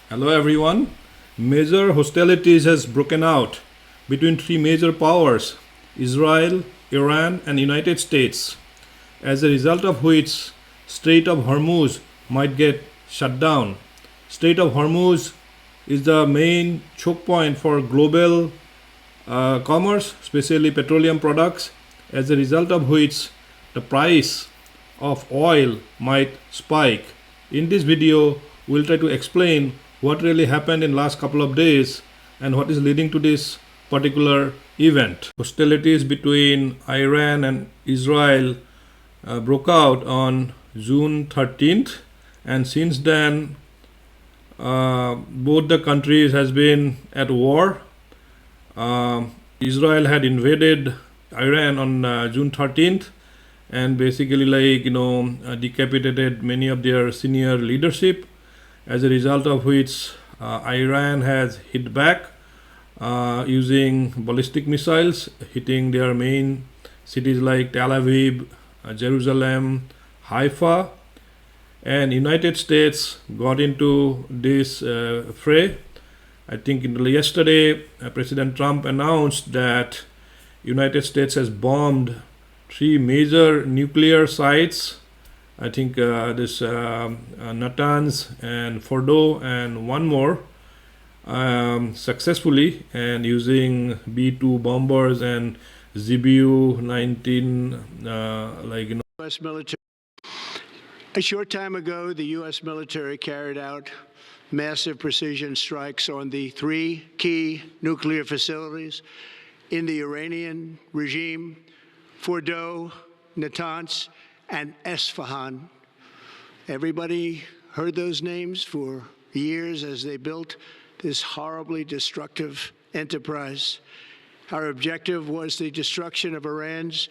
Hello everyone. Major hostilities has broken out between three major powers, Israel, Iran and United States, as a result of which Strait of Hormuz might get shut down. Strait of Hormuz is the main choke point for global commerce, especially petroleum products, as a result of which the price of oil might spike. In this video, we'll try to explain what really happened in last couple of days and what is leading to this particular event. Hostilities between Iran and Israel broke out on June 13th, and since then both the countries has been at war. Israel had invaded Iran on June 13th and basically decapitated many of their senior leadership, as a result of which Iran has hit back using ballistic missiles, hitting their main cities like Tel Aviv, Jerusalem, Haifa, and United States got into this fray. I think yesterday President Trump announced that United States has bombed three major nuclear sites. I think this Natanz and Fordow and one more successfully, and using B-2 bombers and ZBU-19 U.S. military. A short time ago, the U.S. military carried out massive precision strikes on the three key nuclear facilities in the Iranian regime: Fordow, Natanz, and Esfahan. Everybody heard those names for years as they built this horribly destructive enterprise. Our objective was the destruction of Iran's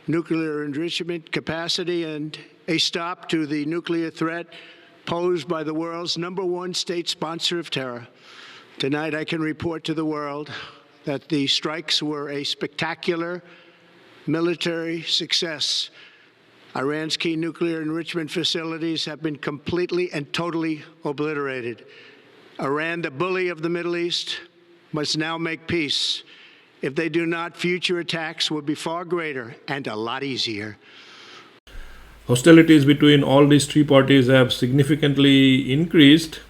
nuclear enrichment capacity and a stop to the nuclear threat posed by the world's #1 state sponsor of terror. Tonight, I can report to the world that the strikes were a spectacular military success. Iran's key nuclear enrichment facilities have been completely and totally obliterated. Iran, the bully of the Middle East, must now make peace. If they do not, future attacks will be far greater and a lot easier. Hostilities between all these three parties have significantly increased,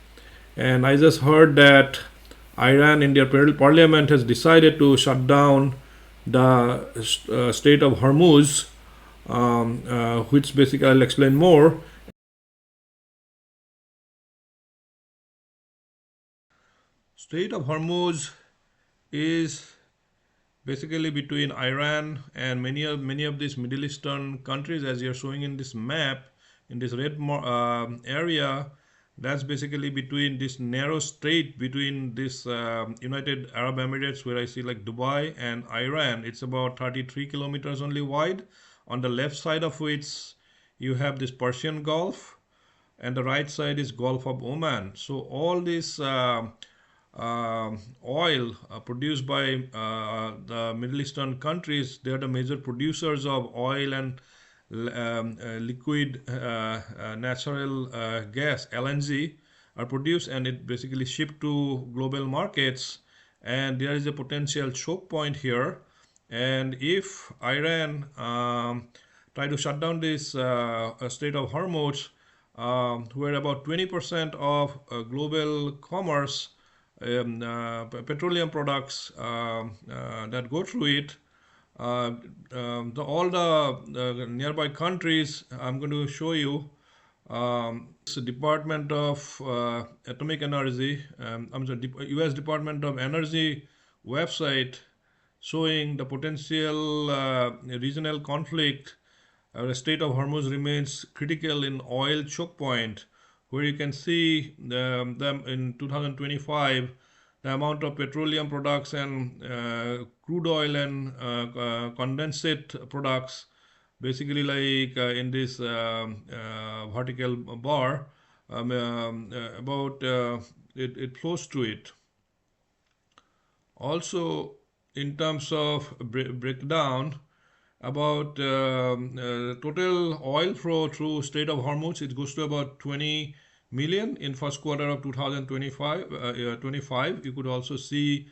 and I just heard that Iran in their parliament has decided to shut down the Strait of Hormuz, which basically I'll explain more. Strait of Hormuz is basically between Iran and many of these Middle Eastern countries, as you're showing in this map, in this red area. That's basically between this narrow strait between this United Arab Emirates, where I see like Dubai, and Iran. It's about 33 kilometers only wide, on the left side of which you have this Persian Gulf, and the right side is Gulf of Oman. So all this oil produced by the Middle Eastern countries, they are the major producers of oil and liquid natural gas, LNG, are produced, and it basically shipped to global markets. And there is a potential choke point here, and if Iran try to shut down this Strait of Hormuz, where about 20% of global commerce, petroleum products that go through it, all the nearby countries, I'm going to show you. It's the Department of Atomic Energy, I'm sorry, U.S. Department of Energy website, showing the potential regional conflict. The Strait of Hormuz remains critical in oil choke point, where you can see them in 2025, the amount of petroleum products and crude oil and condensate products, basically in this vertical bar, about it flows to it. Also, in terms of breakdown, about total oil flow through Strait of Hormuz, it goes to about 20 million in first quarter of 2025. 25. You could also see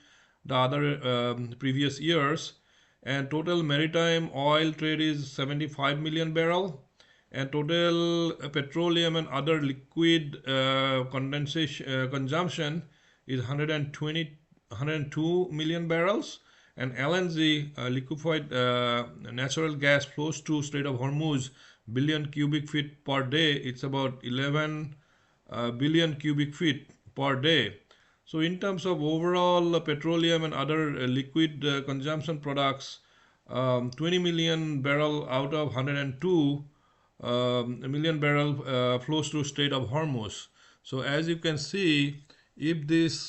the other previous years. And total maritime oil trade is 75 million barrel, and total petroleum and other liquid condensation consumption is 102 million barrels, and LNG liquefied natural gas flows through Strait of Hormuz billion cubic feet per day. It's about 11 billion cubic feet per day. So in terms of overall petroleum and other liquid consumption products, 20 million barrel out of 102 a million barrel flows through Strait of Hormuz. So as you can see, if this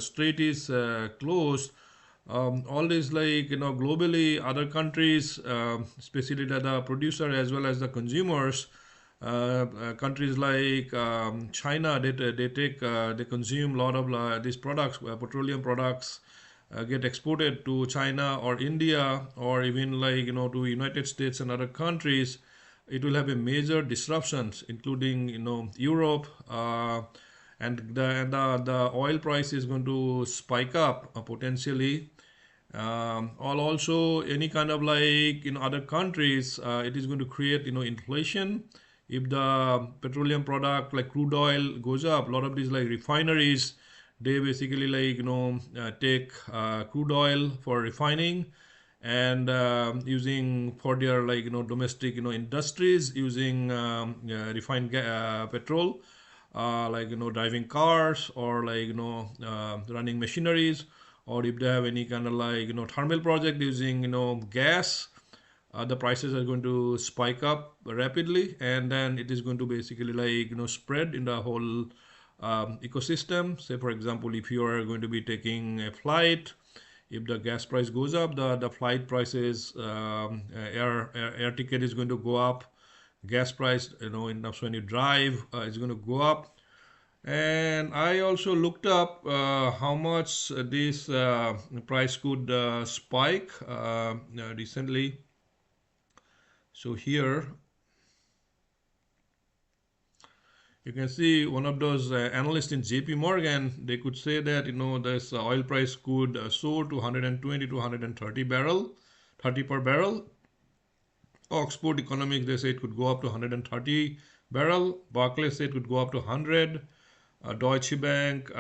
strait is closed, all this, like, globally other countries, especially the producer as well as the consumers, countries like China, they consume a lot of these products, petroleum products, get exported to China or India, or even, like, to United States and other countries. It will have a major disruptions, including, Europe, and the oil price is going to spike up potentially. Or also any kind of, like, other countries, it is going to create, inflation. If the petroleum product like crude oil goes up, a lot of these, like, refineries, they basically, like, take crude oil for refining, and using for their, like, domestic, industries, using refined petrol, like, driving cars, or, like, running machineries, or if they have any kind of, like, thermal project using, gas, the prices are going to spike up rapidly, and then it is going to basically, like, spread in the whole ecosystem. Say for example, if you are going to be taking a flight, if the gas price goes up, the flight prices, air ticket is going to go up. Gas price, in terms when you drive, is going to go up. And I also looked up how much this price could spike recently. So here you can see one of those analysts in JP Morgan, they could say that, this oil price could soar to 120 to 130 per barrel. Oxford Economics, they say it could go up to 130 barrel. Barclays say it could go up to 100. Deutsche Bank,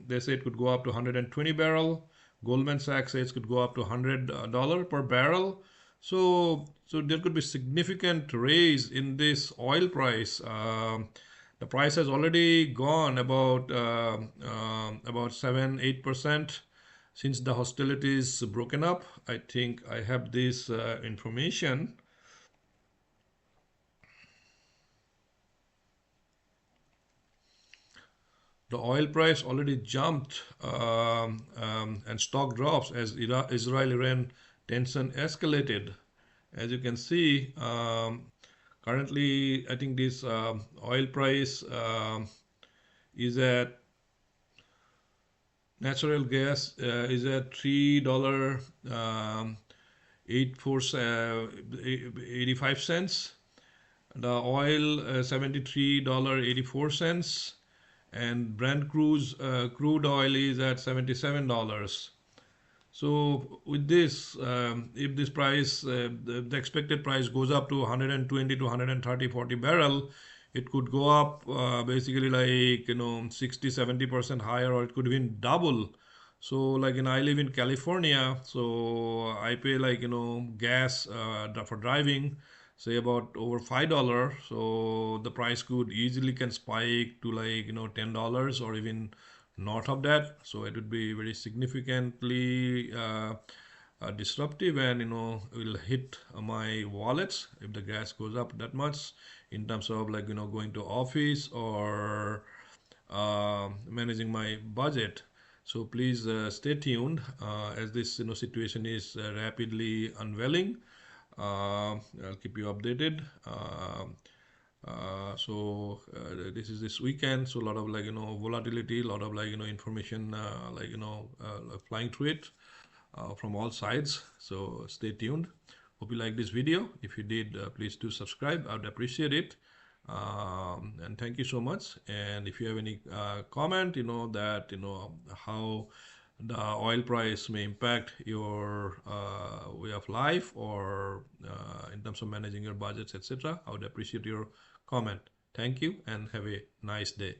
they say it could go up to 120 barrel. Goldman Sachs says it could go up to $100 per barrel. So there could be significant raise in this oil price. The price has already gone about 7-8% since the hostilities broken up. I think I have this information. The oil price already jumped, and stock drops as Israel-Iran tension escalated. As you can see, currently I think this oil price is at natural gas is at $3 85 cents. The oil $73.84, and Brent crude oil is at $77. So with this, if this price, the expected price goes up to 120 to 130, 40 barrel, it could go up basically, like, 60-70% higher, or it could even double. So, like, I live in California, so I pay, like, gas for driving, say about over $5. So the price could easily can spike to, like, $10 or even north of that. So it would be very significantly disruptive, and, will hit my wallets if the gas goes up that much, in terms of, like, going to office or managing my budget. So please stay tuned as this, situation is rapidly unveiling. I'll keep you updated. This is this weekend, so a lot of, like, volatility, a lot of, like, information, like, flying through it from all sides. So stay tuned. Hope you like this video. If you did, please do subscribe. I would appreciate it. And thank you so much. And if you have any comment, that how the oil price may impact your way of life, or in terms of managing your budgets, etc., I would appreciate your comment. Thank you and have a nice day.